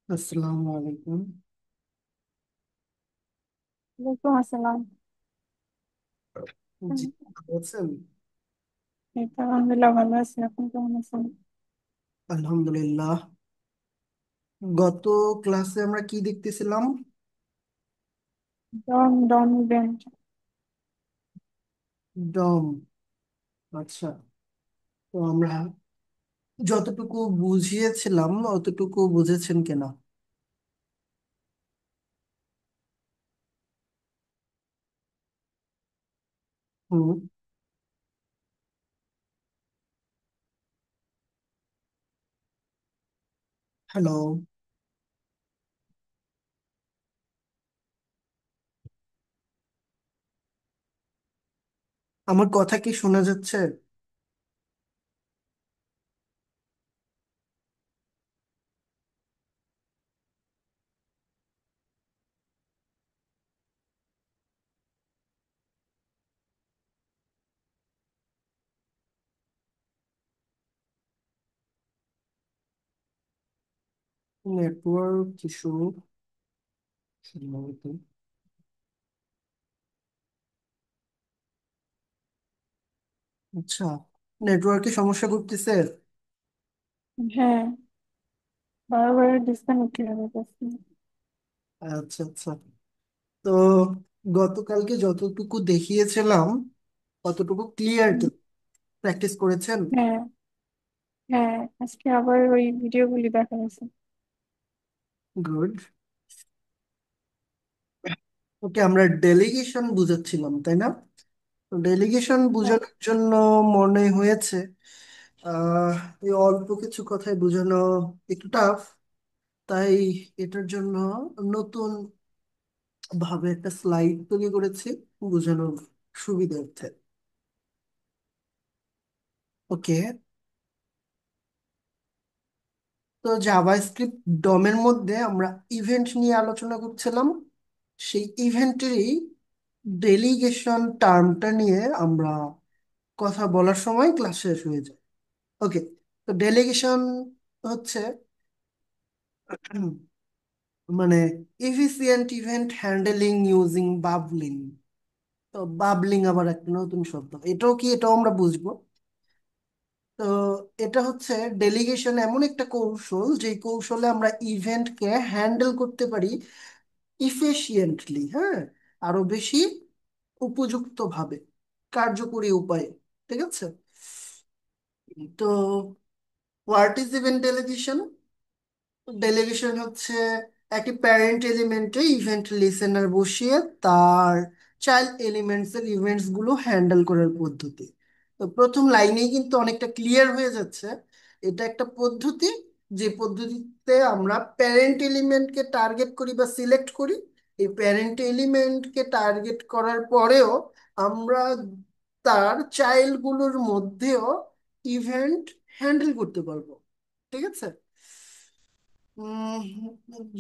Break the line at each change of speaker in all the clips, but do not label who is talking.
আসসালামু আলাইকুম।
ওয়ালাইকুম আসসালাম।
জি, ভালো আছেন?
এই তো আলহামদুলিল্লাহ ভালো আছি। আপনি কেমন আছেন?
আলহামদুলিল্লাহ। গত ক্লাসে আমরা কি দেখতেছিলাম?
ডন ডন ইভেন্ট।
ডম। আচ্ছা, তো আমরা যতটুকু বুঝিয়েছিলাম অতটুকু বুঝেছেন কিনা? হুম। হ্যালো, আমার কথা কি শোনা যাচ্ছে? নেটওয়ার্ক ইস্যু সম্ভবত। আচ্ছা, নেটওয়ার্কে সমস্যা করতেছে।
হ্যাঁ, বারবার ডিসকানেক্ট হয়ে যাচ্ছে।
আচ্ছা আচ্ছা, তো গতকালকে যতটুকু দেখিয়েছিলাম অতটুকু ক্লিয়ার
হুম,
কি? প্র্যাকটিস করেছেন?
হ্যাঁ হ্যাঁ, আজকে আবার ওই ভিডিওগুলি দেখা গেছে।
গুড। ওকে, আমরা ডেলিগেশন বুঝাচ্ছিলাম তাই না? ডেলিগেশন
হ্যাঁ,
বোঝানোর জন্য মনে হয়েছে আহ এই অল্প কিছু কথায় বোঝানো একটু টাফ, তাই এটার জন্য নতুন ভাবে একটা স্লাইড তৈরি করেছি বোঝানোর সুবিধার্থে। ওকে, তো জাভাস্ক্রিপ্ট ডমের মধ্যে আমরা ইভেন্ট নিয়ে আলোচনা করছিলাম। সেই ইভেন্টেরই ডেলিগেশন টার্মটা নিয়ে আমরা কথা বলার সময় ক্লাস শেষ হয়ে যায়। ওকে, তো ডেলিগেশন হচ্ছে উম, মানে এফিসিয়েন্ট ইভেন্ট হ্যান্ডলিং ইউজিং বাবলিং। তো বাবলিং আবার একটা নতুন শব্দ, এটাও কি? এটাও আমরা বুঝবো। তো এটা হচ্ছে ডেলিগেশন এমন একটা কৌশল যে কৌশলে আমরা ইভেন্টকে হ্যান্ডেল করতে পারি ইফিশিয়েন্টলি, হ্যাঁ, আরো বেশি উপযুক্ত ভাবে, কার্যকরী উপায়ে। ঠিক আছে, তো what is event delegation? Delegation হচ্ছে একটি প্যারেন্ট এলিমেন্টে ইভেন্ট লিসেনার বসিয়ে তার চাইল্ড এলিমেন্টস এর ইভেন্টস গুলো হ্যান্ডেল করার পদ্ধতি। তো প্রথম লাইনেই কিন্তু অনেকটা ক্লিয়ার হয়ে যাচ্ছে, এটা একটা পদ্ধতি যে পদ্ধতিতে আমরা প্যারেন্ট এলিমেন্টকে টার্গেট করি বা সিলেক্ট করি। এই প্যারেন্ট এলিমেন্টকে টার্গেট করার পরেও আমরা তার চাইল্ড গুলোর মধ্যেও ইভেন্ট হ্যান্ডেল করতে পারবো। ঠিক আছে,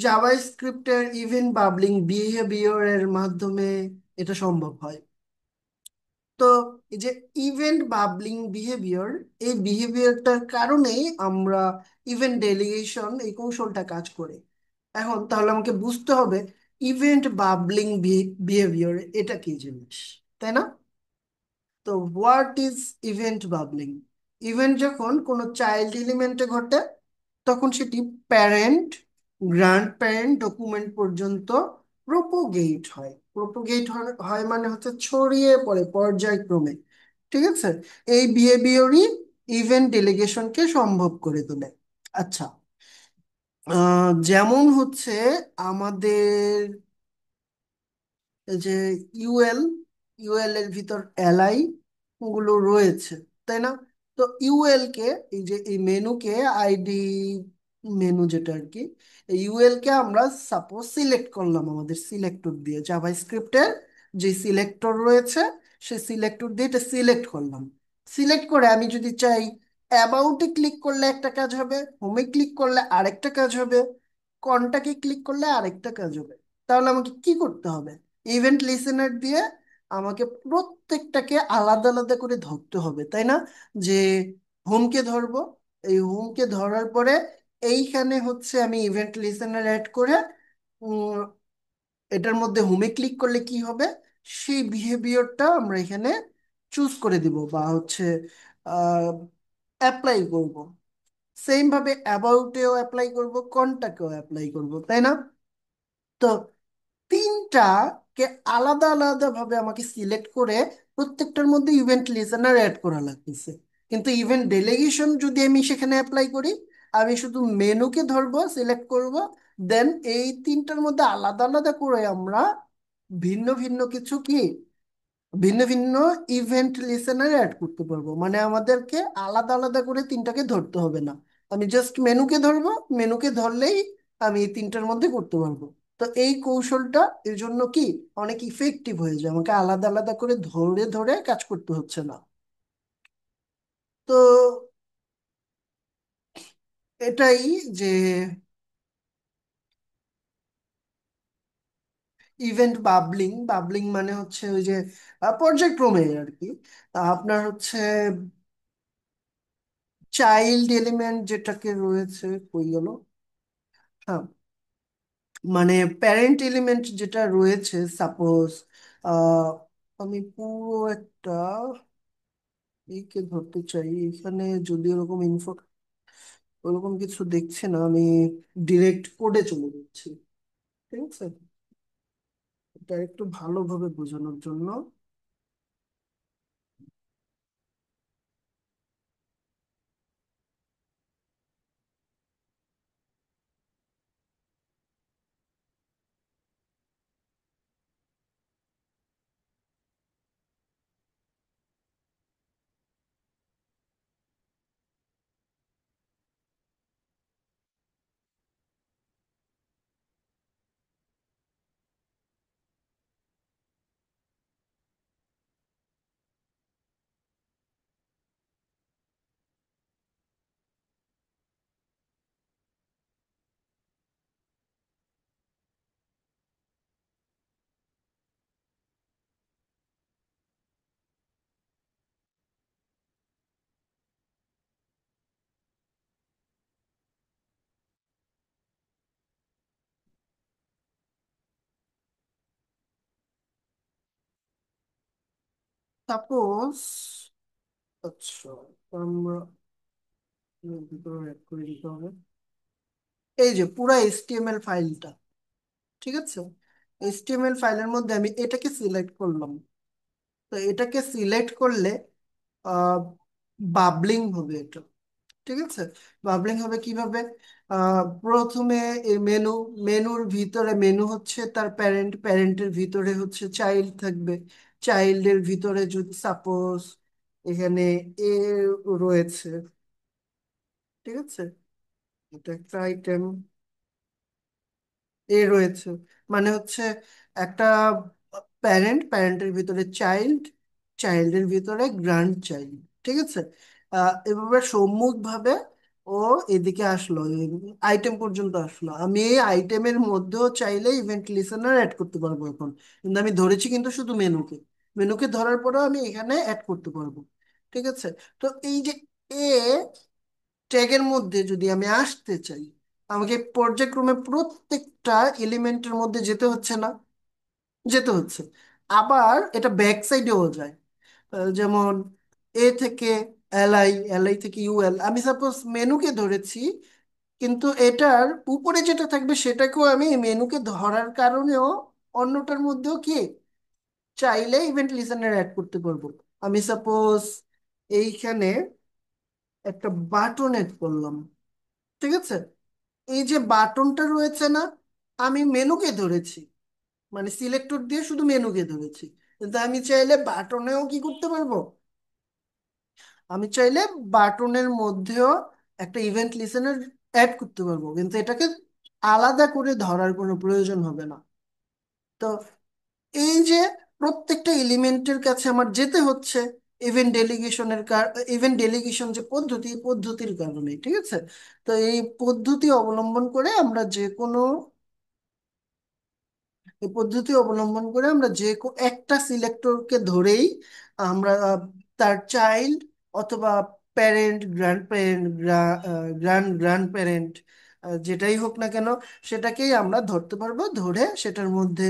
জাভাস্ক্রিপ্টের ইভেন্ট বাবলিং বিহেভিয়ারের মাধ্যমে এটা সম্ভব হয়। তো এই যে ইভেন্ট বাবলিং বিহেভিয়ার, এই বিহেভিয়ারটার কারণেই আমরা ইভেন্ট ডেলিগেশন এই কৌশলটা কাজ করে। এখন তাহলে আমাকে বুঝতে হবে ইভেন্ট বাবলিং বিহেভিয়ার এটা কি জিনিস, তাই না? তো what is event babbling? Event যখন কোনো চাইল্ড এলিমেন্টে ঘটে তখন সেটি প্যারেন্ট, গ্র্যান্ড প্যারেন্ট ডকুমেন্ট পর্যন্ত প্রোপোগেট হয়। প্রোপোগেট হয় মানে হচ্ছে ছড়িয়ে পড়ে পর্যায়ক্রমে। ঠিক আছে, এই বিহেভিয়রই ইভেন্ট ডেলিগেশনকে সম্ভব করে তোলে। আচ্ছা, যেমন হচ্ছে আমাদের এই যে ইউএল, ইউএল এর ভিতর এলআই গুলো রয়েছে, তাই না? তো ইউএল কে, এই যে এই মেনুকে, আইডি মেনু যেটা আর কি, এই ইউএল কে আমরা সাপোজ সিলেক্ট করলাম আমাদের সিলেক্টর দিয়ে, জাভাস্ক্রিপ্টের যে সিলেক্টর রয়েছে সেই সিলেক্টর দিয়ে এটা সিলেক্ট করলাম। সিলেক্ট করে আমি যদি চাই অ্যাবাউটে ক্লিক করলে একটা কাজ হবে, হোমে ক্লিক করলে আরেকটা কাজ হবে, কন্টাক্টে ক্লিক করলে আরেকটা কাজ হবে, তাহলে আমাকে কি করতে হবে? ইভেন্ট লিসেনার দিয়ে আমাকে প্রত্যেকটাকে আলাদা আলাদা করে ধরতে হবে, তাই না? যে হোমকে ধরবো, এই হোমকে ধরার পরে এইখানে হচ্ছে আমি ইভেন্ট লিসেনার অ্যাড করে উম, এটার মধ্যে হোমে ক্লিক করলে কি হবে, সেই বিহেভিয়রটা আমরা এখানে চুজ করে দিব বা হচ্ছে অ্যাপ্লাই করব। সেম ভাবে অ্যাবাউটেও অ্যাপ্লাই করব, কন্টাক্টেও অ্যাপ্লাই করব, তাই না? তো তিনটাকে আলাদা আলাদা ভাবে আমাকে সিলেক্ট করে প্রত্যেকটার মধ্যে ইভেন্ট লিসেনার অ্যাড করা লাগতেছে। কিন্তু ইভেন্ট ডেলিগেশন যদি আমি সেখানে অ্যাপ্লাই করি, আমি শুধু মেনুকে ধরবো, সিলেক্ট করব, দেন এই তিনটার মধ্যে আলাদা আলাদা করে আমরা ভিন্ন ভিন্ন কিছু কি, ভিন্ন ভিন্ন ইভেন্ট লিসেনার অ্যাড করতে পারবো। মানে আমাদেরকে আলাদা আলাদা করে তিনটাকে ধরতে হবে না, আমি জাস্ট মেনুকে ধরবো, মেনুকে ধরলেই আমি এই তিনটার মধ্যে করতে পারবো। তো এই কৌশলটা এর জন্য কি অনেক ইফেক্টিভ হয়ে যায়, আমাকে আলাদা আলাদা করে ধরে ধরে কাজ করতে হচ্ছে না। তো এটাই যে ইভেন্ট বাবলিং, বাবলিং মানে হচ্ছে ওই যে পর্যায়ক্রমে আর কি। আপনার হচ্ছে চাইল্ড এলিমেন্ট যেটাকে রয়েছে, কই গেল, হ্যাঁ, মানে প্যারেন্ট এলিমেন্ট যেটা রয়েছে, সাপোজ আমি পুরো একটা একে ধরতে চাই, এখানে যদি ওরকম ইনফো ওরকম কিছু দেখছি না, আমি ডিরেক্ট কোডে চলে যাচ্ছি। ঠিক আছে, এটা একটু ভালোভাবে বোঝানোর জন্য। সাপোজ, আচ্ছা, আমরা এর ভিতরে অ্যাড করে দিতে হবে এই যে পুরা এইচটিএমএল ফাইলটা। ঠিক আছে, এইচটিএমএল ফাইলের মধ্যে আমি এটাকে সিলেক্ট করলাম। তো এটাকে সিলেক্ট করলে বাবলিং হবে এটা। ঠিক আছে, বাবলিং হবে কিভাবে? প্রথমে মেনু, মেনুর ভিতরে মেনু হচ্ছে তার প্যারেন্ট, প্যারেন্টের ভিতরে হচ্ছে চাইল্ড থাকবে, চাইল্ডের ভিতরে যদি সাপোজ এখানে এ রয়েছে। ঠিক আছে, এটা একটা আইটেম, এ রয়েছে, মানে হচ্ছে একটা প্যারেন্ট, প্যারেন্টের ভিতরে চাইল্ড, চাইল্ডের ভিতরে গ্র্যান্ড চাইল্ড। ঠিক আছে, এভাবে সম্মুখ ভাবে ও এদিকে আসলো, আইটেম পর্যন্ত আসলো। আমি এই আইটেমের মধ্যেও চাইলে ইভেন্ট লিসেনার অ্যাড করতে পারবো এখন, কিন্তু আমি ধরেছি কিন্তু শুধু মেনুকে, মেনুকে ধরার পরেও আমি এখানে অ্যাড করতে পারবো। ঠিক আছে, তো এই যে এ ট্যাগের মধ্যে যদি আমি আসতে চাই, আমাকে পর্যায়ক্রমে প্রত্যেকটা এলিমেন্টের মধ্যে যেতে হচ্ছে না? যেতে হচ্ছে। আবার এটা ব্যাক সাইডেও যায়। যেমন এ থেকে এলআই, এলআই থেকে ইউএল, আমি সাপোজ মেনুকে ধরেছি, কিন্তু এটার উপরে যেটা থাকবে সেটাকেও আমি মেনুকে ধরার কারণেও অন্যটার মধ্যেও কি চাইলে ইভেন্ট লিসেনার অ্যাড করতে পারবো। আমি সাপোজ এইখানে একটা বাটন অ্যাড করলাম। ঠিক আছে, এই যে বাটনটা রয়েছে না, আমি মেনুকে ধরেছি, মানে সিলেক্টর দিয়ে শুধু মেনুকে ধরেছি, কিন্তু আমি চাইলে বাটনেও কি করতে পারবো, আমি চাইলে বাটনের মধ্যেও একটা ইভেন্ট লিসেনার অ্যাড করতে পারবো, কিন্তু এটাকে আলাদা করে ধরার কোনো প্রয়োজন হবে না। তো এই যে প্রত্যেকটা এলিমেন্টের কাছে আমার যেতে হচ্ছে ইভেন্ট ডেলিগেশনের, ইভেন্ট ডেলিগেশন যে পদ্ধতি, এই পদ্ধতির কারণে। ঠিক আছে, তো এই পদ্ধতি অবলম্বন করে আমরা যে কোনো, এই পদ্ধতি অবলম্বন করে আমরা একটা সিলেক্টরকে ধরেই আমরা তার চাইল্ড অথবা parent, grand parent, grand grand parent, যেটাই হোক না কেন সেটাকেই আমরা ধরতে পারবো, ধরে সেটার মধ্যে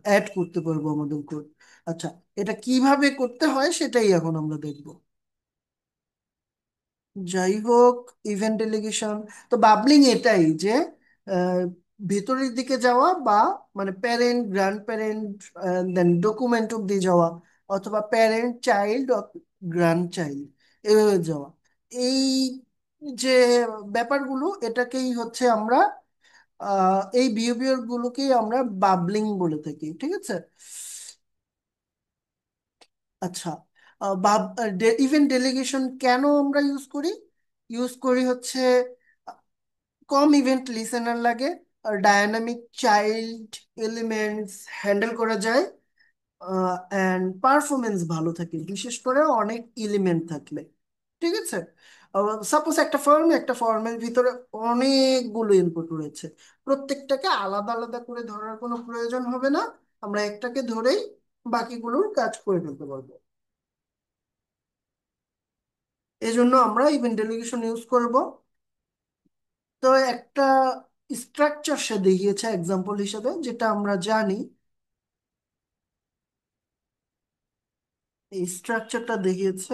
অ্যাড করতে পারবো আমাদের কোড। আচ্ছা, এটা কিভাবে করতে হয় সেটাই এখন আমরা দেখবো। যাই হোক, ইভেন্ট ডেলিগেশন তো বাবলিং এটাই যে আহ, ভেতরের দিকে যাওয়া, বা মানে প্যারেন্ট, গ্র্যান্ড প্যারেন্ট, দেন ডকুমেন্ট অব্দি যাওয়া, অথবা প্যারেন্ট চাইল্ড, গ্র্যান্ড চাইল্ড, এভাবে যাওয়া। এই যে ব্যাপারগুলো, এটাকেই হচ্ছে আমরা এই বিহেভিয়ার গুলোকেই আমরা বাবলিং বলে থাকি, ঠিক আছে? আচ্ছা, ইভেন্ট ডেলিগেশন কেন আমরা ইউজ করি? ইউজ করি হচ্ছে কম ইভেন্ট লিসেনার লাগে, আর ডায়নামিক চাইল্ড এলিমেন্টস হ্যান্ডেল করা যায়, অ্যান্ড পারফরমেন্স ভালো থাকে, বিশেষ করে অনেক এলিমেন্ট থাকলে। ঠিক আছে, সাপোজ একটা ফর্মের ভিতরে অনেকগুলো ইনপুট রয়েছে, প্রত্যেকটাকে আলাদা আলাদা করে ধরার কোনো প্রয়োজন হবে না, আমরা একটাকে ধরেই বাকিগুলোর কাজ করে ফেলতে পারবো। এই জন্য আমরা ইভেন্ট ডেলিগেশন ইউজ করব। তো একটা স্ট্রাকচার সে দেখিয়েছে এক্সাম্পল হিসেবে, যেটা আমরা জানি। এই স্ট্রাকচারটা দেখিয়েছে,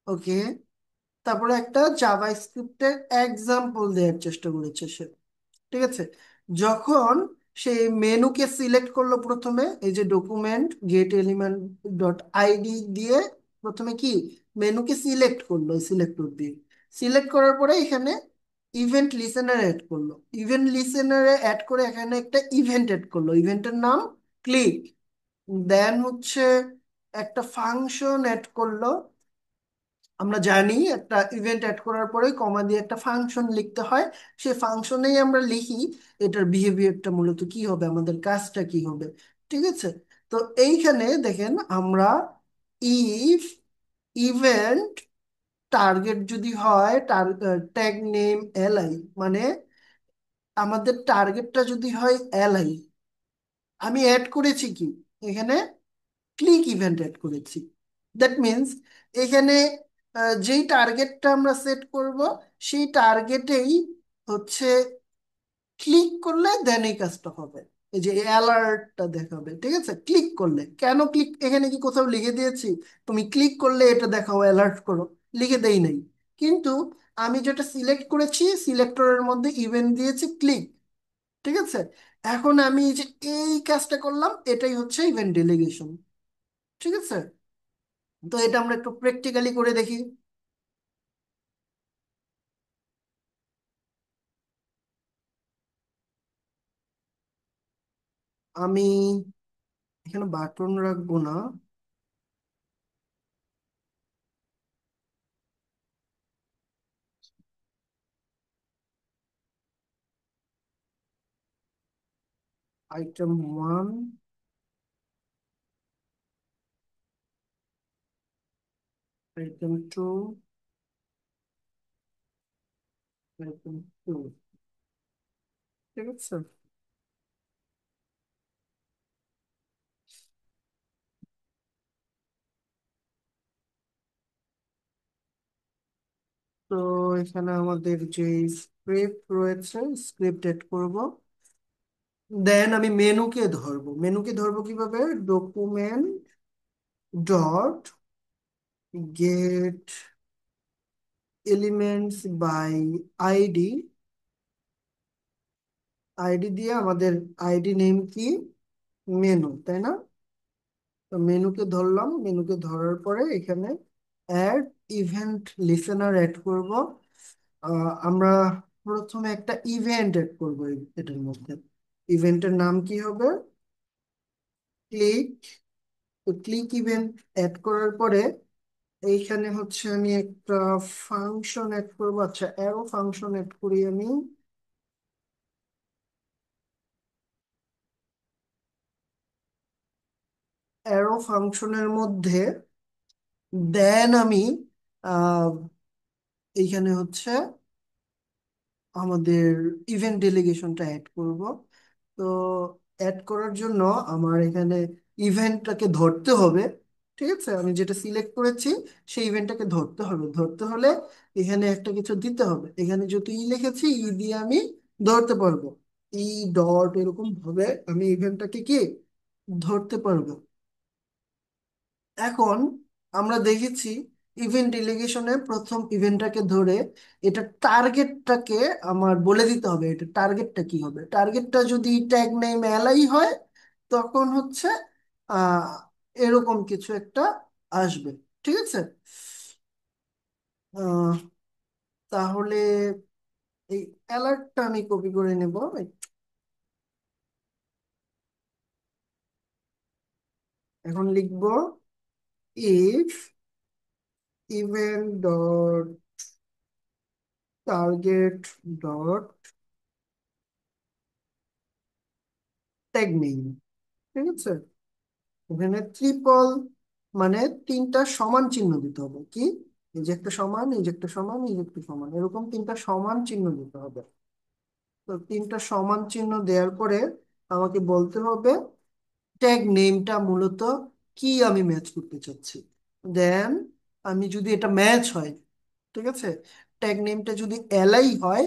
ওকে। তারপরে একটা জাভা স্ক্রিপ্টের এক্সাম্পল দেওয়ার চেষ্টা করেছে সে, ঠিক আছে। যখন সেই মেনুকে সিলেক্ট করলো, প্রথমে এই যে document gate element dot ID দিয়ে প্রথমে কি মেনুকে সিলেক্ট করলো, সিলেক্টর দিয়ে সিলেক্ট করার পরে এখানে ইভেন্ট লিসেনার অ্যাড করলো। ইভেন্ট লিসেনারে অ্যাড করে এখানে একটা ইভেন্ট অ্যাড করলো, ইভেন্টের নাম ক্লিক। দেন হচ্ছে একটা ফাংশন অ্যাড করলো। আমরা জানি একটা ইভেন্ট অ্যাড করার পরে কমা দিয়ে একটা ফাংশন লিখতে হয়, সেই ফাংশনেই আমরা লিখি এটার বিহেভিয়ারটা মূলত কি হবে, আমাদের কাজটা কি হবে। ঠিক আছে, তো এইখানে দেখেন আমরা ইফ ইভেন্ট টার্গেট যদি হয়, ট্যাগ নেম এলআই, মানে আমাদের টার্গেটটা যদি হয় এলআই, আমি অ্যাড করেছি কি এখানে ক্লিক ইভেন্ট অ্যাড করেছি। দ্যাট মিন্স এখানে যেই টার্গেটটা আমরা সেট করব, সেই টার্গেটেই হচ্ছে ক্লিক করলে দেন এই কাজটা হবে, এই যে অ্যালার্টটা দেখাবে। ঠিক আছে, ক্লিক করলে কেন ক্লিক, এখানে কি কোথাও লিখে দিয়েছি তুমি ক্লিক করলে এটা দেখাও, অ্যালার্ট করো? লিখে দেই নাই। কিন্তু আমি যেটা সিলেক্ট করেছি, সিলেক্টরের মধ্যে ইভেন্ট দিয়েছি ক্লিক। ঠিক আছে, এখন আমি এই যে এই কাজটা করলাম, এটাই হচ্ছে ইভেন্ট ডেলিগেশন। ঠিক আছে, তো এটা আমরা একটু প্র্যাকটিক্যালি করে দেখি। আমি এখানে বাটন রাখবো না, আইটেম 1, আইটেম 2, আইটেম 2। ঠিক আছে, তো এখানে আমাদের যে স্ক্রিপ্ট রয়েছে, স্ক্রিপ্ট এড করব। দেন আমি মেনুকে ধরবো কিভাবে, document dot get elements by ID. ID দিয়ে আমাদের আইডি নেম কি, মেনু, তাই না? তো মেনুকে ধরলাম, মেনুকে ধরার পরে এখানে অ্যাড ইভেন্ট লিসেনার অ্যাড করব। আমরা প্রথমে একটা ইভেন্ট অ্যাড করবো এটার মধ্যে। ইভেন্টের নাম কি হবে, ক্লিক। তো ক্লিক ইভেন্ট অ্যাড করার পরে এইখানে হচ্ছে আমি একটা ফাংশন অ্যাড করবো। আচ্ছা, অ্যারো ফাংশন অ্যাড করি আমি। অ্যারো ফাংশনের মধ্যে দেন আমি আহ, এইখানে হচ্ছে আমাদের ইভেন্ট ডেলিগেশনটা অ্যাড করব। তো অ্যাড করার জন্য আমার এখানে ইভেন্টটাকে ধরতে হবে। ঠিক আছে, আমি যেটা সিলেক্ট করেছি সেই ইভেন্টটাকে ধরতে হবে। ধরতে হলে এখানে একটা কিছু দিতে হবে। এখানে যেহেতু ই লিখেছি, ই দিয়ে আমি ধরতে পারবো। ই ডট এরকম ভাবে আমি ইভেন্টটাকে কি ধরতে পারবো। এখন আমরা দেখেছি ইভেন্ট ডেলিগেশনে প্রথম ইভেন্টটাকে ধরে এটা টার্গেটটাকে আমার বলে দিতে হবে, এটা টার্গেটটা কি হবে। টার্গেটটা যদি ট্যাগ নেম এলাই হয় তখন হচ্ছে আহ এরকম কিছু একটা আসবে। ঠিক আছে, আহ, তাহলে এই অ্যালার্টটা আমি কপি করে নেব। এখন লিখব if event dot target dot tag name. ঠিক আছে, এখানে ট্রিপল মানে তিনটা সমান চিহ্ন দিতে হবে। কি, এই যে একটা সমান, এই যে একটা সমান, এই যে একটা সমান, এরকম তিনটা সমান চিহ্ন দিতে হবে। তো তিনটা সমান চিহ্ন দেওয়ার পরে আমাকে বলতে হবে ট্যাগ নেমটা মূলত কি আমি ম্যাচ করতে চাচ্ছি। দেন আমি যদি এটা ম্যাচ হয়, ঠিক আছে, ট্যাগ নেমটা যদি এলাই হয়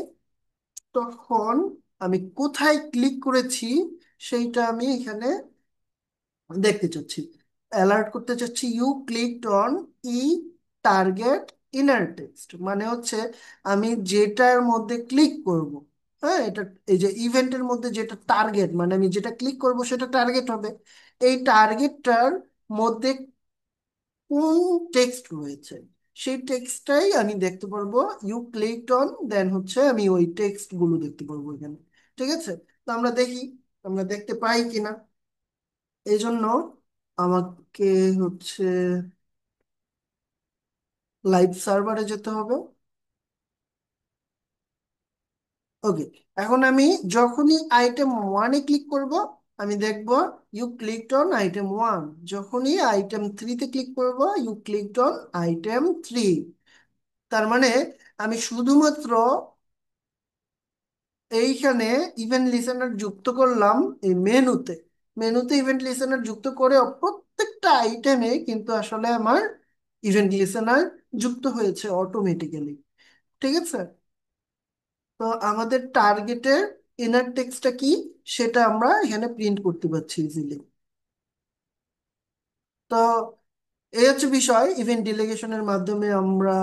তখন আমি কোথায় ক্লিক করেছি সেইটা আমি এখানে দেখতে চাচ্ছি। অ্যালার্ট করতে চাচ্ছি you clicked on e target inner text, মানে হচ্ছে আমি যেটার মধ্যে ক্লিক করব। হ্যাঁ, এটা এই যে ইভেন্টের মধ্যে যেটা টার্গেট, মানে আমি যেটা ক্লিক করব সেটা টার্গেট হবে। এই টার্গেটটার মধ্যে কোন টেক্সট রয়েছে সেই টেক্সটটাই আমি দেখতে পারবো। ইউ ক্লিকড অন, দেন হচ্ছে আমি ওই টেক্সট গুলো দেখতে পারবো এখানে। ঠিক আছে, তো আমরা দেখি আমরা দেখতে পাই কিনা। এই জন্য আমাকে হচ্ছে লাইভ সার্ভারে যেতে হবে। ওকে, এখন আমি যখনই আইটেম ওয়ানে ক্লিক করব আমি দেখব you clicked on item one. যখনই আইটেম থ্রিতে ক্লিক করব you clicked on item three. তার মানে আমি শুধুমাত্র এইখানে ইভেন্ট লিসেনার যুক্ত করলাম এই মেনুতে। মেনুতে ইভেন্ট লিসেনার যুক্ত করে প্রত্যেকটা আইটেমে কিন্তু আসলে আমার ইভেন্ট লিসেনার যুক্ত হয়েছে অটোমেটিক্যালি। ঠিক আছে, তো আমাদের টার্গেটের ইনার টেক্সটটা কি সেটা আমরা এখানে প্রিন্ট করতে পারছি ইজিলি। তো এই হচ্ছে বিষয়, ইভেন্ট ডেলিগেশনের মাধ্যমে আমরা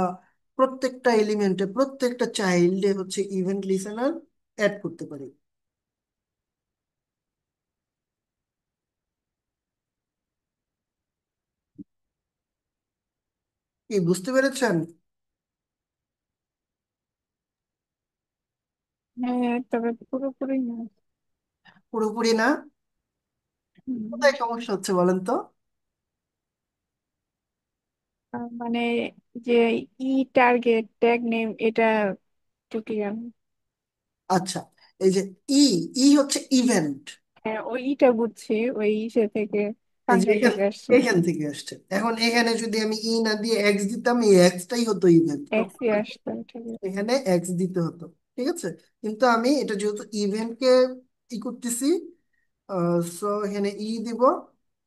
প্রত্যেকটা এলিমেন্টে প্রত্যেকটা চাইল্ডে হচ্ছে ইভেন্ট লিসেনার অ্যাড করতে পারি। কি বুঝতে পেরেছেন?
হ্যাঁ, তবে পুরোপুরি না।
পুরোপুরি না?
হুম,
কোথায় সমস্যা হচ্ছে বলেন তো?
মানে যে ই টার্গেট ট্যাগ নেম এটা তো কি আমি,
আচ্ছা, এই যে ই, ই হচ্ছে ইভেন্ট।
হ্যাঁ ওই ইটা বুঝছি, ওই ইসে থেকে
এই যে
ফাংশন
এখান
থেকে আসছে।
এখান থেকে আসছে। এখন এখানে যদি আমি ই না দিয়ে এক্স দিতাম, এই এক্সটাই হতো ইভেন্ট,
এক্সই আসতো, ঠিক আছে।
এখানে এক্স দিতে হতো। ঠিক আছে, কিন্তু আমি এটা যেহেতু ইভেন্টকে ই করতেছি, সো এখানে ই দিব।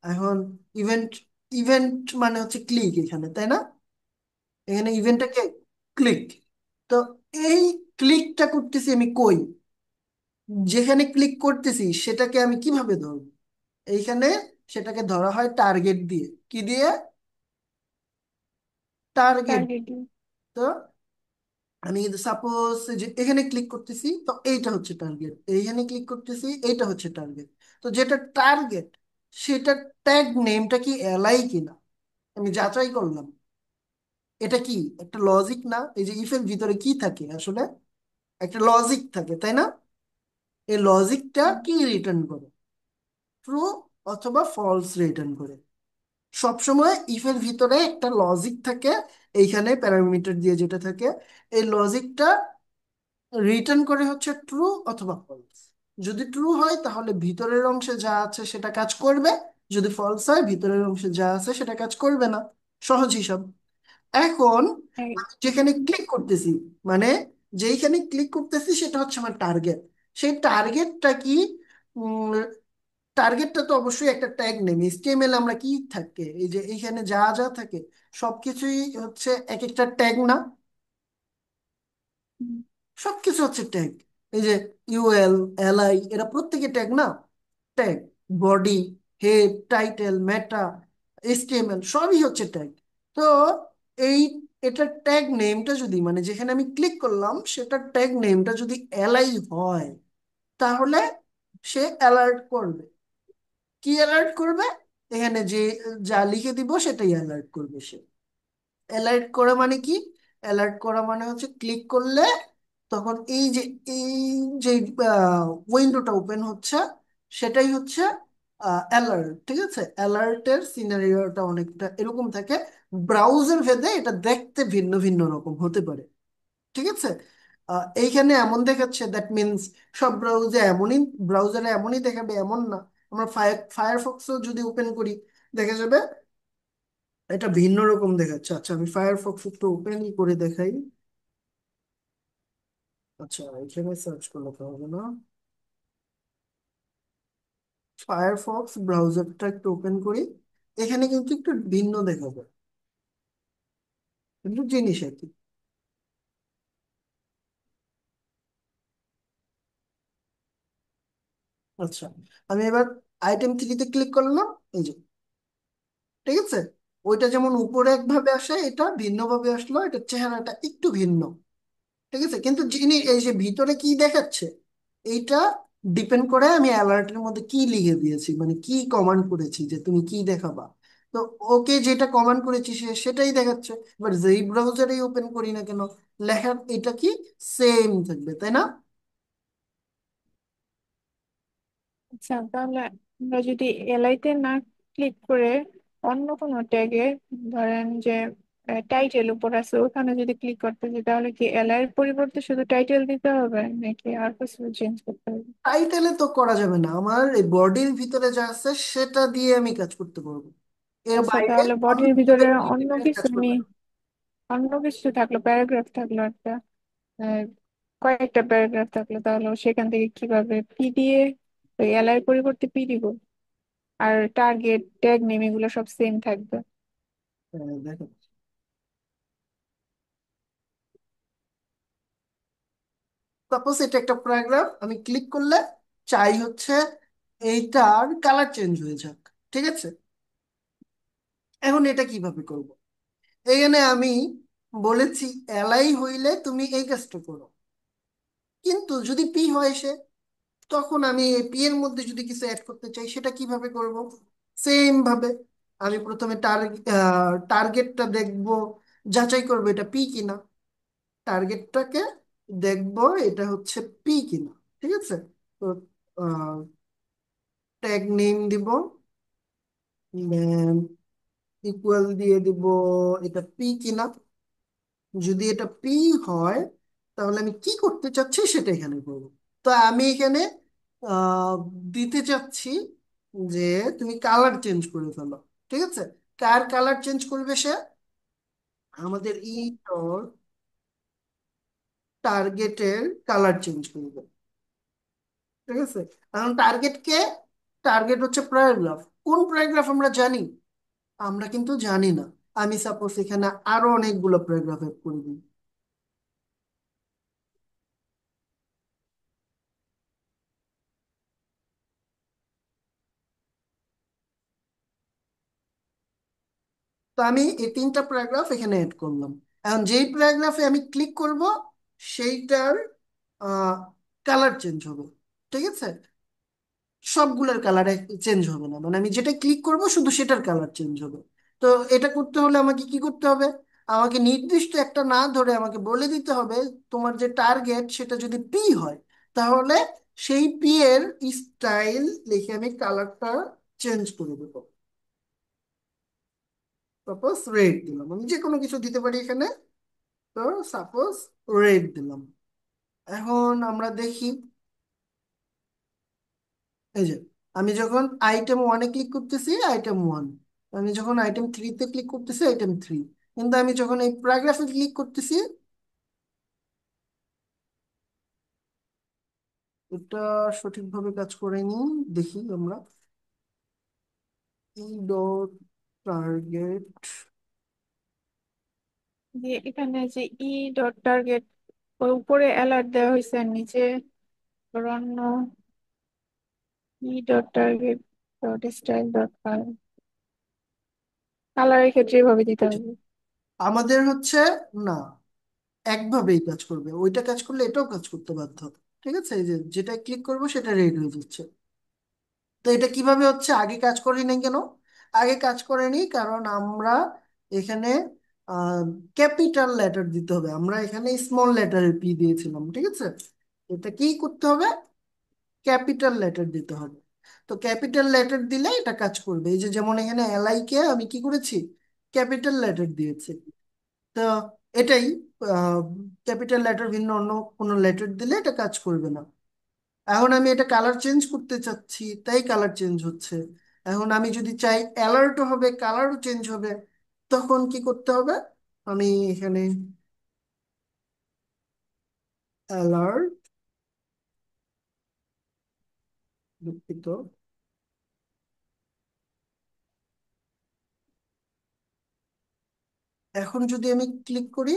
এখন ইভেন্ট, ইভেন্ট মানে হচ্ছে ক্লিক এখানে, তাই না? এখানে ইভেন্টটাকে ক্লিক। তো এই ক্লিকটা করতেছি আমি কই, যেখানে ক্লিক করতেছি সেটাকে আমি কিভাবে ধরবো? এইখানে সেটাকে ধরা হয় টার্গেট দিয়ে। কি দিয়ে? টার্গেট।
টার্গেট।
তো আমি সাপোজ যে এখানে ক্লিক করতেছি তো এইটা হচ্ছে টার্গেট, এইখানে ক্লিক করতেছি এইটা হচ্ছে টার্গেট। তো যেটা টার্গেট সেটা ট্যাগ নেমটা কি এলাই কিনা আমি যাচাই করলাম। এটা কি একটা লজিক না? এই যে ইফের ভিতরে কি থাকে আসলে, একটা লজিক থাকে তাই না? এই লজিকটা কি রিটার্ন করে? ট্রু অথবা ফলস রিটার্ন করে। সবসময় ইফের ভিতরে একটা লজিক থাকে, এইখানে প্যারামিটার দিয়ে যেটা থাকে, এই লজিকটা রিটার্ন করে হচ্ছে ট্রু অথবা ফলস। যদি ট্রু হয় তাহলে ভিতরের অংশে যা আছে সেটা কাজ করবে, যদি ফলস হয় ভিতরের অংশে যা আছে সেটা কাজ করবে না। সহজ হিসাব। এখন আমি যেখানে ক্লিক করতেছি, মানে যেইখানে ক্লিক করতেছি সেটা হচ্ছে আমার টার্গেট। সেই টার্গেটটা কি টার্গেটটা তো অবশ্যই একটা ট্যাগ নেম। এইচটিএমএল আমরা কি থাকে, এই যে এইখানে যা যা থাকে সবকিছুই হচ্ছে এক একটা ট্যাগ না?
হুম।
সবকিছু হচ্ছে ট্যাগ। এই যে ইউএল, এলআই, এরা প্রত্যেকে ট্যাগ না? ট্যাগ, বডি, হেড, টাইটেল, মেটা, এইচটিএমএল সবই হচ্ছে ট্যাগ। তো এই এটা ট্যাগ নেমটা যদি, মানে যেখানে আমি ক্লিক করলাম সেটা ট্যাগ নেমটা যদি এলআই হয়, তাহলে সে অ্যালার্ট করবে। কি অ্যালার্ট করবে? এখানে যে যা লিখে দিব সেটাই অ্যালার্ট করবে সে। অ্যালার্ট করা মানে কি? অ্যালার্ট করা মানে হচ্ছে ক্লিক করলে তখন এই যে উইন্ডোটা ওপেন হচ্ছে, সেটাই হচ্ছে অ্যালার্ট। ঠিক আছে, অ্যালার্টের সিনারিওটা অনেকটা এরকম থাকে। ব্রাউজার ভেদে এটা দেখতে ভিন্ন ভিন্ন রকম হতে পারে। ঠিক আছে, এইখানে এমন দেখাচ্ছে, দ্যাট মিনস সব ব্রাউজারে এমনই দেখাবে এমন না। আমরা ফায়ারফক্সও যদি ওপেন করি, দেখা যাবে এটা ভিন্ন রকম দেখাচ্ছে। আচ্ছা, আমি ফায়ারফক্স একটু ওপেন করে দেখাই। আচ্ছা, এখানে সার্চ করলে তো হবে না। ফায়ারফক্স ব্রাউজারটা একটু ওপেন করি, এখানে কিন্তু একটু ভিন্ন দেখাবে, কিন্তু জিনিস একই। আচ্ছা, আমি এবার আইটেম থ্রিতে ক্লিক করলাম। এই যে, ঠিক আছে, ওইটা যেমন উপরে একভাবে আসে, এটা ভিন্নভাবে আসলো, এটা চেহারাটা একটু ভিন্ন। ঠিক আছে, কিন্তু যিনি এই যে ভিতরে কি দেখাচ্ছে, এইটা ডিপেন্ড করে আমি অ্যালার্টের মধ্যে কি লিখে দিয়েছি, মানে কি কমান্ড করেছি যে তুমি কি দেখাবা। তো ওকে যেটা কমান্ড করেছি সে সেটাই দেখাচ্ছে। এবার যেই ব্রাউজারেই ওপেন করি না কেন, লেখার এটা কি সেম থাকবে, তাই না?
আচ্ছা, তাহলে আমরা যদি এলআইতে না ক্লিক করে অন্য কোনো ট্যাগে, ধরেন যে টাইটেল উপর আছে, ওখানে যদি ক্লিক করতে চাই, তাহলে কি এলআই এর পরিবর্তে শুধু টাইটেল দিতে হবে নাকি আর কিছু চেঞ্জ করতে হবে?
টাইটেলে তো করা যাবে না, আমার এই বডির ভিতরে যা আছে সেটা দিয়ে আমি কাজ করতে পারবো। এর
আচ্ছা,
বাইরে
তাহলে
আমি
বডির ভিতরে অন্য কিছু
কাজ
আমি,
করবো না।
অন্য কিছু থাকলো, প্যারাগ্রাফ থাকলো একটা, আহ, কয়েকটা প্যারাগ্রাফ থাকলো, তাহলে সেখান থেকে কিভাবে পি দিয়ে, ওই এলআই এর পরিবর্তে পি দিব, আর টার্গেট ট্যাগ নেম এগুলো সব সেম থাকবে?
দেখো, সাপোজ এটা একটা প্যারাগ্রাফ, আমি ক্লিক করলে চাই হচ্ছে এইটার কালার চেঞ্জ হয়ে যাক। ঠিক আছে, এখন এটা কিভাবে করব? এখানে আমি বলেছি এলাই হইলে তুমি এই কাজটা করো, কিন্তু যদি পি হয় সে, তখন আমি পি এর মধ্যে যদি কিছু অ্যাড করতে চাই সেটা কিভাবে করব? সেম ভাবে আমি প্রথমে টার্গেটটা দেখব, যাচাই করবো এটা পি কিনা। টার্গেটটাকে দেখবো এটা হচ্ছে পি কিনা। ঠিক আছে, তো ট্যাগ নেম দিব, ইকুয়াল দিয়ে দিব এটা পি কিনা। যদি এটা পি হয়, তাহলে আমি কি করতে চাচ্ছি সেটা এখানে করব। তো আমি এখানে আহ, দিতে চাচ্ছি যে তুমি কালার চেঞ্জ করে ফেলো। ঠিক আছে, কার কালার চেঞ্জ করবে সে? আমাদের টার্গেটের কালার চেঞ্জ করবে। ঠিক আছে, এখন টার্গেট কে? টার্গেট হচ্ছে প্যারাগ্রাফ। কোন প্যারাগ্রাফ আমরা জানি? আমরা কিন্তু জানি না। আমি সাপোজ এখানে আরো অনেকগুলো প্যারাগ্রাফ এড করে দিই। তো আমি এই তিনটা প্যারাগ্রাফ এখানে এড করলাম। এখন যেই প্যারাগ্রাফে আমি ক্লিক করব সেইটার কালার চেঞ্জ হবে। ঠিক আছে, সবগুলোর কালার চেঞ্জ হবে না, মানে আমি যেটা ক্লিক করব শুধু সেটার কালার চেঞ্জ হবে। তো এটা করতে হলে আমাকে কি করতে হবে? আমাকে নির্দিষ্ট একটা না ধরে আমাকে বলে দিতে হবে তোমার যে টার্গেট সেটা যদি পি হয়, তাহলে সেই পি এর স্টাইল লিখে আমি কালারটা চেঞ্জ করে দেবো। সাপোজ রেড দিলাম, আমি যে কোনো কিছু দিতে পারি এখানে। তো সাপোজ রেড দিলাম। এখন আমরা দেখি, এই যে আমি যখন আইটেম ওয়ানে ক্লিক করতেছি আইটেম ওয়ান, আমি যখন আইটেম থ্রিতে ক্লিক করতেছি আইটেম থ্রি, কিন্তু আমি যখন এই প্যারাগ্রাফে ক্লিক করতেছি, এটা সঠিকভাবে কাজ করেনি। দেখি আমরা, ই ডট টার্গেট।
যে এখানে যে ই ডট টার্গেট, ওই উপরে অ্যালার্ট দেওয়া হয়েছে আর নিচে অন্য E dot target dot style dot colour. কালারের ক্ষেত্রে এভাবে দিতে হবে।
আমাদের হচ্ছে না, একভাবেই কাজ করবে, ওইটা কাজ করলে এটাও কাজ করতে বাধ্য। ঠিক আছে, এই যে যেটা ক্লিক করবো সেটা রেড হয়ে যাচ্ছে। তো এটা কিভাবে হচ্ছে, আগে কাজ করেনি কেন? আগে কাজ করেনি কারণ আমরা এখানে ক্যাপিটাল লেটার দিতে হবে, আমরা এখানে স্মল লেটারের পি দিয়েছিলাম। ঠিক আছে, এটা কি করতে হবে? ক্যাপিটাল লেটার দিতে হবে। তো ক্যাপিটাল লেটার দিলে এটা কাজ করবে। এই যে যেমন এখানে এলআই কে আমি কি করেছি, ক্যাপিটাল লেটার দিয়েছি। তো এটাই, ক্যাপিটাল লেটার ভিন্ন অন্য কোনো লেটার দিলে এটা কাজ করবে না। এখন আমি এটা কালার চেঞ্জ করতে চাচ্ছি, তাই কালার চেঞ্জ হচ্ছে। এখন আমি যদি চাই অ্যালার্টও হবে, কালারও চেঞ্জ হবে, তখন কি করতে হবে? আমি এখানে অ্যালার্ট, দুঃখিত, এখন যদি আমি ক্লিক করি,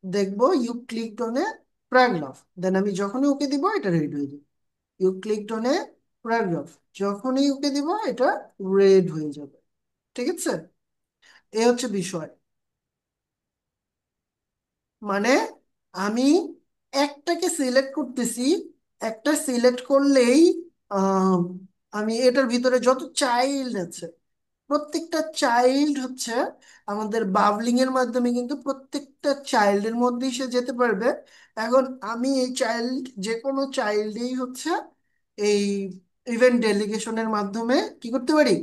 দেখবো you clicked on a paragraph, then আমি যখনই ওকে দিব এটা রেড হয়ে যাবে। You clicked on a paragraph, যখনই ওকে দিব এটা রেড হয়ে যাবে। ঠিক আছে, এই হচ্ছে বিষয়। মানে আমি একটাকে সিলেক্ট করতেছি, একটা সিলেক্ট করলেই আহ, আমি এটার ভিতরে যত চাইল্ড আছে, প্রত্যেকটা চাইল্ড হচ্ছে আমাদের বাবলিং এর মাধ্যমে কিন্তু প্রত্যেকটা চাইল্ডের মধ্যেই সে যেতে পারবে। এখন আমি এই চাইল্ড, যে কোনো চাইল্ডই হচ্ছে এই ইভেন্ট ডেলিগেশনের মাধ্যমে কি করতে পারি,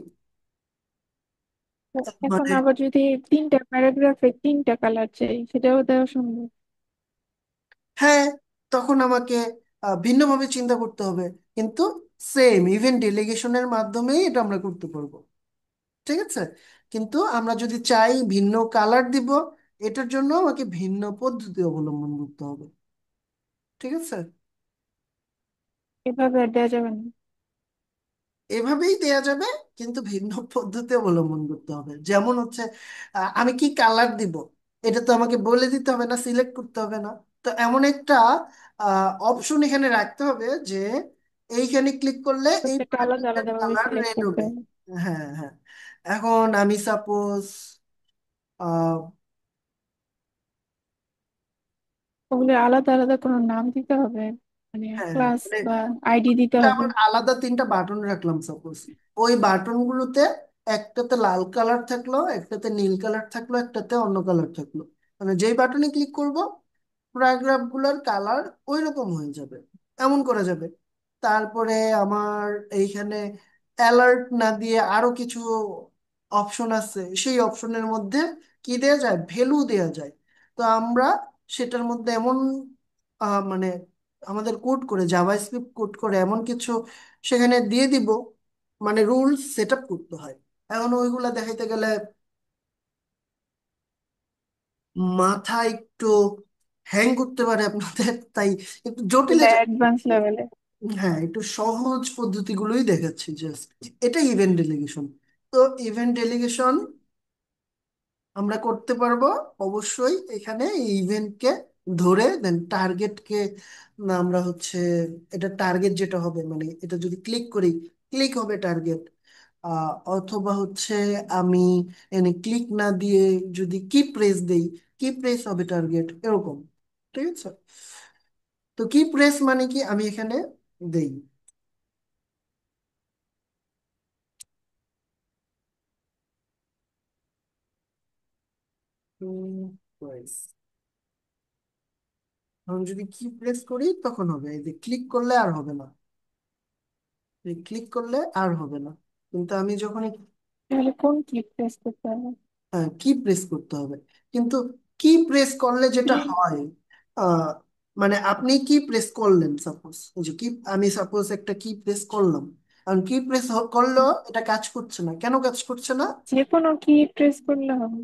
তো এখন
মানে
আবার যদি তিনটা প্যারাগ্রাফে তিনটা কালার চাই, সেটাও দেওয়া সম্ভব।
হ্যাঁ, তখন আমাকে ভিন্নভাবে চিন্তা করতে হবে, কিন্তু সেম ইভেন্ট ডেলিগেশনের মাধ্যমেই এটা আমরা করতে পারবো। ঠিক আছে, কিন্তু আমরা যদি চাই ভিন্ন কালার দিব, এটার জন্য আমাকে ভিন্ন পদ্ধতি অবলম্বন করতে হবে। ঠিক আছে,
এভাবে আর দেওয়া যাবে না।
এভাবেই দেয়া যাবে, কিন্তু ভিন্ন পদ্ধতি অবলম্বন করতে হবে। যেমন হচ্ছে আমি কি কালার দিব, এটা তো আমাকে বলে দিতে হবে না, সিলেক্ট করতে হবে না। তো এমন একটা অপশন এখানে রাখতে হবে যে এইখানে ক্লিক করলে এই
প্রত্যেকটা আলাদা
পার্টিকুলার
আলাদা ভাবে
কালার
সিলেক্ট
রেড
করতে
হবে।
হবে।
হ্যাঁ, হ্যাঁ। এখন আমি সাপোজ
ওগুলো আলাদা আলাদা কোনো নাম দিতে হবে, মানে
হ্যাঁ,
ক্লাস
মানে
বা আইডি দিতে
এটা
হবে।
আমার আলাদা তিনটা বাটন রাখলাম সাপোজ। ওই বাটনগুলোতে একটাতে লাল কালার থাকলো, একটাতে নীল কালার থাকলো, একটাতে অন্য কালার থাকলো। মানে যেই বাটনে ক্লিক করব প্যারাগ্রাফ গুলোর কালার ওই রকম হয়ে যাবে, এমন করা যাবে। তারপরে আমার এইখানে অ্যালার্ট না দিয়ে আরো কিছু অপশন আছে, সেই অপশনের মধ্যে কি দেয়া যায়, ভ্যালু দেয়া যায়। তো আমরা সেটার মধ্যে এমন মানে আমাদের কোড করে, জাভাস্ক্রিপ্ট কোড করে এমন কিছু সেখানে দিয়ে দিব, মানে রুলস সেট আপ করতে হয়। এখন ওইগুলা দেখাইতে গেলে মাথা একটু হ্যাং করতে পারে আপনাদের, তাই একটু জটিলে
এটা
যাই।
অ্যাডভান্স লেভেলে।
হ্যাঁ, একটু সহজ পদ্ধতিগুলোই দেখাচ্ছি জাস্ট। এটা ইভেন্ট ডেলিগেশন। তো ইভেন্ট ডেলিগেশন আমরা করতে পারবো অবশ্যই এখানে ইভেন্টকে ধরে, দেন টার্গেটকে আমরা হচ্ছে, এটা টার্গেট যেটা হবে, মানে এটা যদি ক্লিক করি ক্লিক হবে টার্গেট। অথবা হচ্ছে আমি এনে ক্লিক না দিয়ে যদি কি প্রেস দেই, কি প্রেস হবে টার্গেট, এরকম। ঠিক আছে, তো কি প্রেস মানে কি আমি এখানে দেই। প্রেস, এখন যদি কি প্রেস করি তখন হবে, এই যে ক্লিক করলে আর হবে না, ক্লিক করলে আর হবে না। কিন্তু আমি যখন
তাহলে কোন ক্লিক প্রেস করতে হবে?
কি প্রেস করতে হবে, কিন্তু কি প্রেস করলে যেটা হয়, আহ, মানে আপনি কি প্রেস করলেন সাপোজ, যে কি, আমি সাপোজ একটা কি প্রেস করলাম, কারণ কি প্রেস করলেও এটা কাজ করছে না, কেন কাজ করছে না?
যে কোনো কি প্রেস করলে হবে।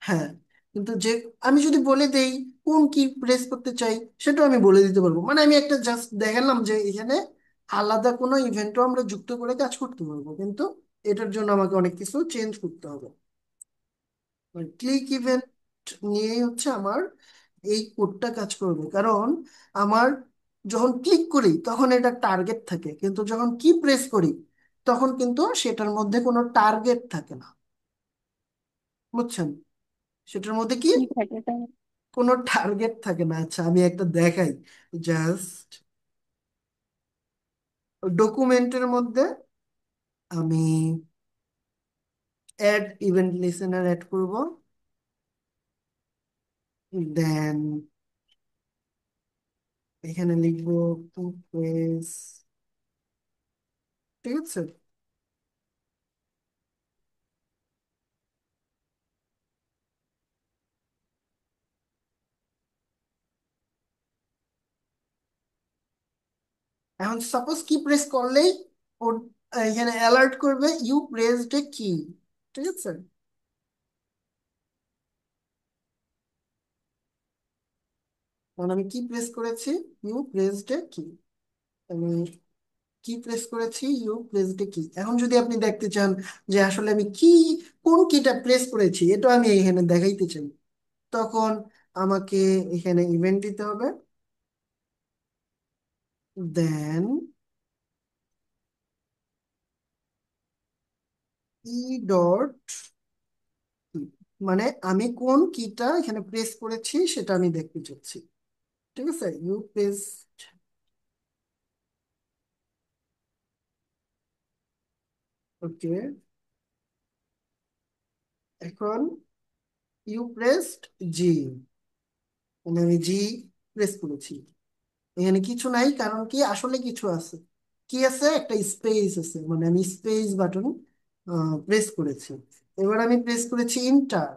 হ্যাঁ, কিন্তু যে আমি যদি বলে দেই কোন কি প্রেস করতে চাই, সেটাও আমি বলে দিতে পারবো। মানে আমি একটা জাস্ট দেখালাম যে এখানে আলাদা কোনো ইভেন্টও আমরা যুক্ত করে কাজ করতে পারবো, কিন্তু এটার জন্য আমাকে অনেক কিছু চেঞ্জ করতে হবে। ক্লিক ইভেন্ট নিয়েই হচ্ছে আমার এই কোডটা কাজ করবে, কারণ আমার যখন ক্লিক করি তখন এটা টার্গেট থাকে, কিন্তু যখন কি প্রেস করি তখন কিন্তু সেটার মধ্যে কোনো টার্গেট থাকে না। বুঝছেন? সেটার মধ্যে কি
কি থাকে তাই?
কোনো টার্গেট থাকে না। আচ্ছা আমি একটা দেখাই। জাস্ট ডকুমেন্টের মধ্যে আমি অ্যাড ইভেন্ট লিসেনার অ্যাড করব, দেন এখানে লিখবো টু প্রেস। ঠিক আছে। এখন সাপোজ কি প্রেস করলেই ওর এখানে অ্যালার্ট করবে ইউ প্রেসড এ কি। ঠিক আছে। এখন আমি কি প্রেস করেছি? ইউ প্রেসড এ কি। আমি কি প্রেস করেছি? ইউ প্রেসড এ কি। এখন যদি আপনি দেখতে চান যে আসলে আমি কি কোন কিটা প্রেস করেছি, এটা আমি এখানে দেখাইতে চাই, তখন আমাকে এখানে ইভেন্ট দিতে হবে। দেন ই ডট, মানে আমি কোন কিটা এখানে প্রেস করেছি সেটা আমি দেখতে চাচ্ছি। ঠিক আছে। You press. ওকে। এখন ইউ প্রেসড জি, মানে আমি জি প্রেস করেছি। এখানে কিছু নাই, কারণ কি আসলে কিছু আছে। কি আছে? একটা স্পেস আছে, মানে আমি স্পেস বাটন প্রেস করেছি। এবার আমি প্রেস করেছি ইন্টার,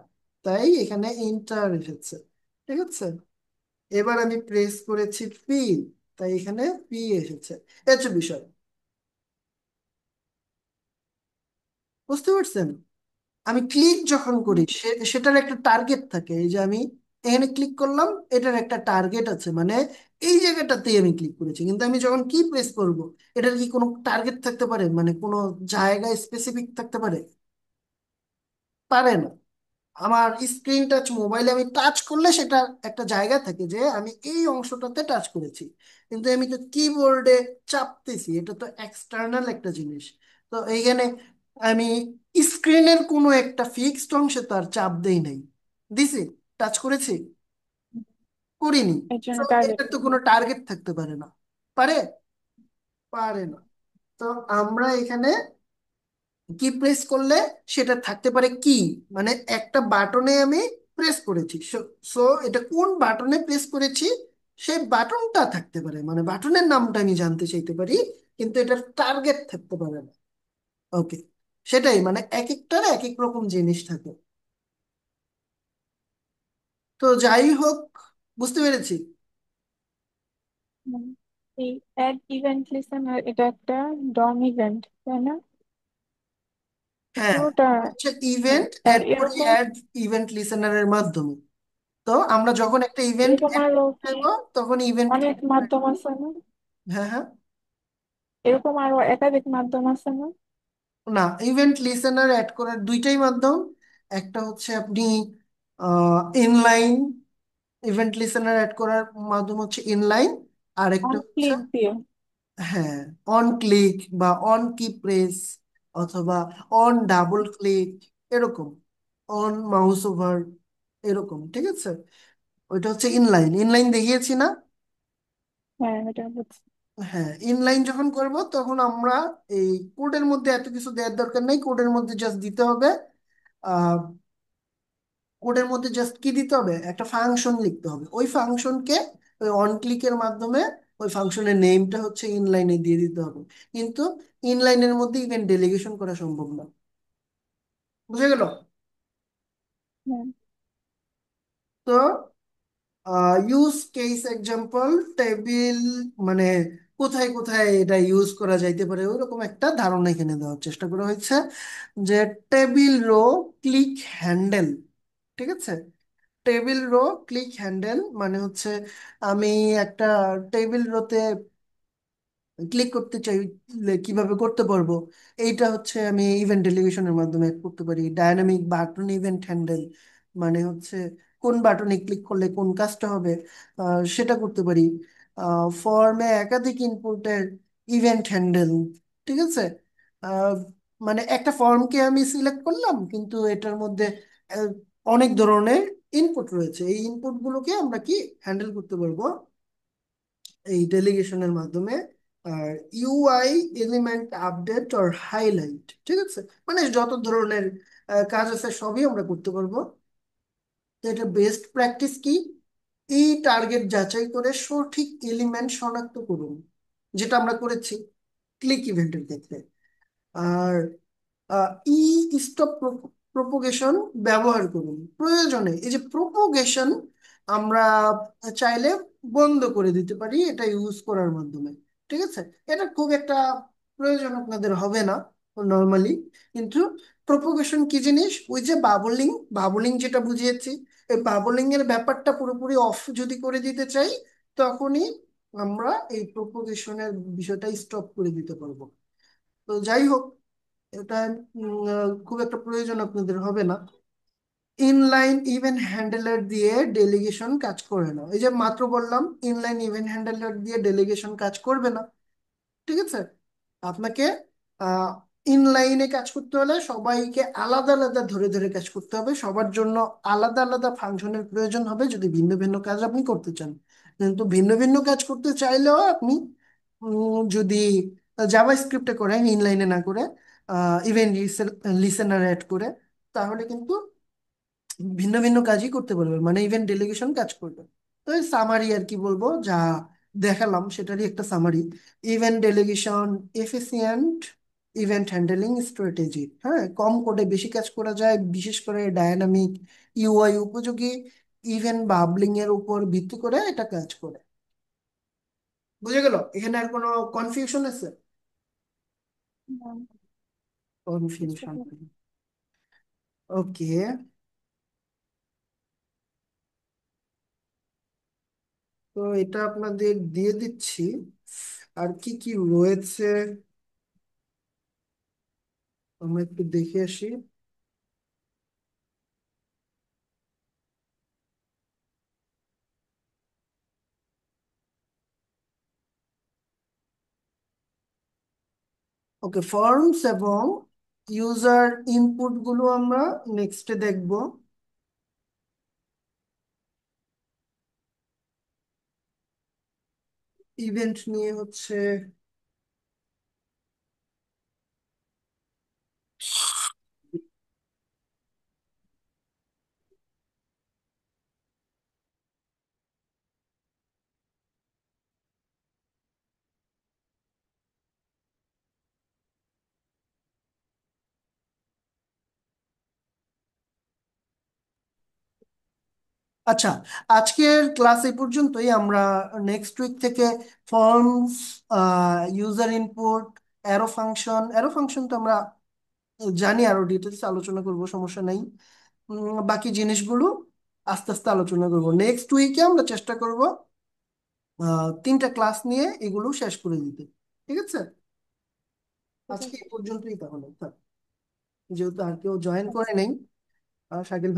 তাই এখানে ইন্টার এসেছে। ঠিক আছে। এবার আমি প্রেস করেছি পি, তাই এখানে পি এসেছে। এই হচ্ছে বিষয়। বুঝতে পারছেন? আমি ক্লিক যখন করি সেটার একটা টার্গেট থাকে। এই যে আমি এখানে ক্লিক করলাম, এটার একটা টার্গেট আছে, মানে এই জায়গাটাতেই আমি ক্লিক করেছি। কিন্তু আমি যখন কি প্রেস করব, এটার কি কোনো টার্গেট থাকতে পারে? মানে কোনো জায়গায় স্পেসিফিক থাকতে পারে? পারে না। আমার স্ক্রিন টাচ মোবাইলে আমি টাচ করলে সেটা একটা জায়গা থাকে যে আমি এই অংশটাতে টাচ করেছি, কিন্তু আমি তো কিবোর্ডে চাপতেছি, এটা তো এক্সটার্নাল একটা জিনিস। তো এইখানে আমি স্ক্রিনের কোনো একটা ফিক্সড অংশে তার চাপ দেই নাই, দিছি, টাচ করেছি, করিনি।
এর জন্য
তো
টার্গেট
এটার তো
থাকে।
কোনো টার্গেট থাকতে পারে না। পারে? পারে না। তো আমরা এখানে কি প্রেস করলে সেটা থাকতে পারে কি, মানে একটা বাটনে আমি প্রেস করেছি, সো এটা কোন বাটনে প্রেস করেছি সেই বাটনটা থাকতে পারে, মানে বাটনের নামটা আমি জানতে চাইতে পারি, কিন্তু এটার টার্গেট থাকতে পারে না। ওকে। সেটাই, মানে এক একটার এক এক রকম জিনিস থাকে। তো যাই হোক, বুঝতে পেরেছি।
হুম। এই অ্যাড ইভেন্ট লিসেনার এটা একটা ডম ইভেন্ট, তাই না?
হ্যাঁ,
পুরোটা।
হচ্ছে ইভেন্ট
আর
অ্যাড করি
এরকম
অ্যাড ইভেন্ট লিসেনারের মাধ্যমে। তো আমরা যখন একটা ইভেন্ট
এরকম
অ্যাড
আরো
করতে
কি
যাবো তখন ইভেন্ট।
অনেক মাধ্যম আছে না?
হ্যাঁ হ্যাঁ।
এরকম আরো একাধিক মাধ্যম আছে না?
না, ইভেন্ট লিসেনার অ্যাড করার দুইটাই মাধ্যম। একটা হচ্ছে আপনি ইনলাইন, ইভেন্ট লিসেনার অ্যাড করার মাধ্যম হচ্ছে ইনলাইন। আর একটা
অন
হচ্ছে,
ক্লিক দিয়ে।
হ্যাঁ, অন ক্লিক বা অন কি প্রেস, অথবা অন ডাবল ক্লিক, এরকম, অন মাউস ওভার, এরকম। ঠিক আছে। ওইটা হচ্ছে ইনলাইন। ইনলাইন দেখিয়েছি না?
হ্যাঁ, এটা বুঝছি।
হ্যাঁ, ইনলাইন যখন করব তখন আমরা এই কোডের মধ্যে এত কিছু দেওয়ার দরকার নেই, কোডের মধ্যে জাস্ট দিতে হবে, কোডের মধ্যে জাস্ট কি দিতে হবে, একটা ফাংশন লিখতে হবে। ওই ফাংশনকে ওই অন ক্লিকের মাধ্যমে ওই ফাংশনের নেমটা হচ্ছে ইনলাইনে দিয়ে দিতে হবে। কিন্তু ইনলাইনের মধ্যে ইভেন্ট ডেলিগেশন করা সম্ভব না। বুঝে গেল?
হ্যাঁ।
তো ইউজ কেস এক্সাম্পল টেবিল, মানে কোথায় কোথায় এটা ইউজ করা যাইতে পারে ওইরকম একটা ধারণা এখানে দেওয়ার চেষ্টা করা হয়েছে। যে টেবিল রো ক্লিক হ্যান্ডেল। ঠিক আছে। টেবিল রো ক্লিক হ্যান্ডেল মানে হচ্ছে আমি একটা টেবিল রোতে ক্লিক করতে চাইলে কিভাবে করতে পারবো, এইটা হচ্ছে আমি ইভেন্ট ডেলিগেশনের মাধ্যমে করতে পারি। ডায়নামিক বাটন ইভেন্ট হ্যান্ডেল, মানে হচ্ছে কোন বাটনে ক্লিক করলে কোন কাজটা হবে, সেটা করতে পারি। ফর্মে একাধিক ইনপুটের ইভেন্ট হ্যান্ডেল, ঠিক আছে। আহ, মানে একটা ফর্মকে আমি সিলেক্ট করলাম, কিন্তু এটার মধ্যে আহ, অনেক ধরনের ইনপুট রয়েছে, এই ইনপুটগুলোকে আমরা কি হ্যান্ডেল করতে পারবো এই ডেলিগেশনের মাধ্যমে। আর ইউআই এলিমেন্ট আপডেট আর হাইলাইট, ঠিক আছে, মানে যত ধরনের কাজ আছে সবই আমরা করতে পারবো। তো এটা বেস্ট প্র্যাকটিস কি, এই টার্গেট যাচাই করে সঠিক এলিমেন্ট শনাক্ত করুন, যেটা আমরা করেছি ক্লিক ইভেন্টের ক্ষেত্রে। আর ই স্টপ প্রোপোগেশন ব্যবহার করুন প্রয়োজনে। এই যে প্রোপোগেশন আমরা চাইলে বন্ধ করে দিতে পারি এটা ইউজ করার মাধ্যমে, ঠিক আছে। এটা খুব একটা প্রয়োজন আপনাদের হবে না নর্মালি, কিন্তু প্রোপোগেশন কি জিনিস, ওই যে বাবলিং, বাবলিং যেটা বুঝিয়েছি, এই বাবলিং এর ব্যাপারটা পুরোপুরি অফ যদি করে দিতে চাই, তখনই আমরা এই প্রোপোগেশনের বিষয়টা স্টপ করে দিতে পারবো। তো যাই হোক, এটা খুব একটা প্রয়োজন আপনাদের হবে না। ইনলাইন ইভেন্ট হ্যান্ডেলার দিয়ে ডেলিগেশন কাজ করে না, এই যে মাত্র বললাম ইনলাইন ইভেন্ট হ্যান্ডেলার দিয়ে ডেলিগেশন কাজ করবে না, ঠিক আছে। আপনাকে ইনলাইনে কাজ করতে হলে সবাইকে আলাদা আলাদা ধরে ধরে কাজ করতে হবে, সবার জন্য আলাদা আলাদা ফাংশনের প্রয়োজন হবে যদি ভিন্ন ভিন্ন কাজ আপনি করতে চান। কিন্তু ভিন্ন ভিন্ন কাজ করতে চাইলেও আপনি যদি জাভা স্ক্রিপ্টে করেন, ইনলাইনে না করে ইভেন্ট লিসেনার অ্যাড করে, তাহলে কিন্তু ভিন্ন ভিন্ন কাজই করতে পারবেন, মানে ইভেন্ট ডেলিগেশন কাজ করবে। তো এই সামারি আর কি বলবো, যা দেখালাম সেটারই একটা summary. Event delegation efficient event handling strategy, হ্যাঁ, কম কোডে বেশি কাজ করা যায়, বিশেষ করে ডায়নামিক ইউআই উপযোগী ইভেন্ট বাবলিং এর উপর ভিত্তি করে এটা কাজ করে। বুঝে গেল? এখানে আর কোনো কনফিউশন আছে?
হুম, বুঝতে
কনফিউশন,
পারলাম।
ওকে। তো এটা আপনাদের দিয়ে দিচ্ছি। আর কি কি রয়েছে আমরা একটু দেখে আসি। ওকে, ফর্মস এবং ইউজার ইনপুট গুলো আমরা নেক্সটে দেখব। ইভেন্ট নিয়ে হচ্ছে, আচ্ছা, আজকের ক্লাস এই পর্যন্তই। আমরা নেক্সট উইক থেকে forms, user input, arrow function তো আমরা জানি, আরো ডিটেলস আলোচনা করব, সমস্যা নাই। বাকি জিনিসগুলো আস্তে আস্তে আলোচনা করব। নেক্সট উইকে আমরা চেষ্টা করব 3টা ক্লাস নিয়ে এগুলো শেষ করে দিতে, ঠিক আছে।
ঠিক
আজকে
আছে।
এই পর্যন্তই তাহলে থাক, যেহেতু আর কেউ জয়েন করে নেই। শাকিল